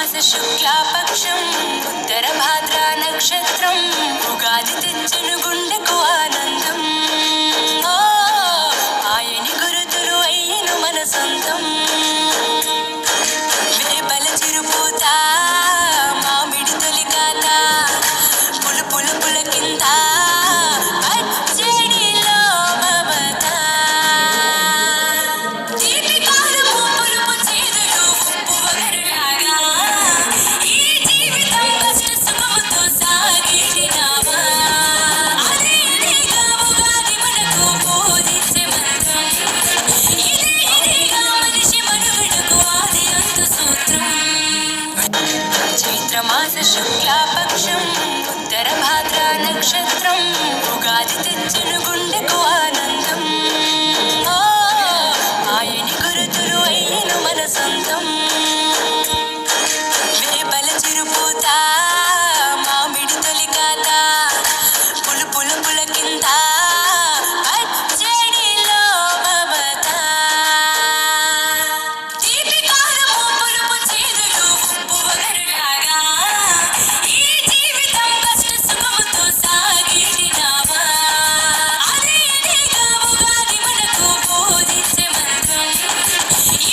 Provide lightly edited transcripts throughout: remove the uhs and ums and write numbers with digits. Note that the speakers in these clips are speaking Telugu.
చైత్రమాస శుక్లాపక్షం ఉత్తరభాద్రా నక్షత్రం ఉగాది తెచ్చెను గుండెకు ఆనందం. ఆయని గురుతులు అయ్యను మన సొంతం. వేపల చిరుపూత మామిడి తొలి కాత పులు పులు పులకింత పచ్చడిలో మమత. తీపి కారము పులుపు చేదులు ఉప్పు వగరులాగా ఈ జీవితం కష్ట సుఖముతో సాగేటి నామా. అదే ఇదేగా ఉగాది మనకు బోధించే మంత్రం. ఇదేగా మనిషి మనుగడకు ఆది అంతు సూత్రం. చైత్రమాస శుక్లాపక్షం ఉత్తరభాద్రా నక్షత్రం ఉగాది తెచ్చెను గుండెకు ఆనందం. ఆయని గురుతులు అయ్యను మన సొంతం. వేపల చిరుపూత మామిడి తొలి కాత పులు పులు పులకింత పచ్చడిలో మమత. తీపి కారము పులుపు చేదులు ఉప్పు వగరులాగా ఈ జీవితం కష్ట సుఖముతో సాగేటి నామా. అదే ఇదేగా ఉగాది మనకు బోధించే మంత్రం.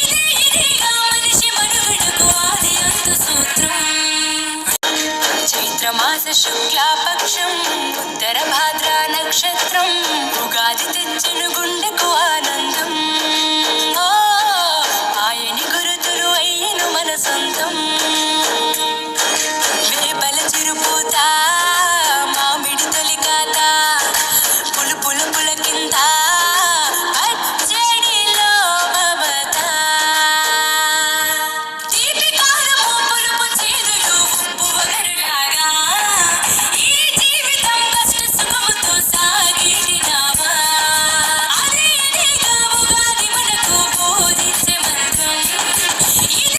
ఇదేగా మనిషి మనుగడకు ఆది అంతు సూత్రం. చైత్రమాస శుక్లాపక్షం ఉత్తరభాద్రా నక్షత్రం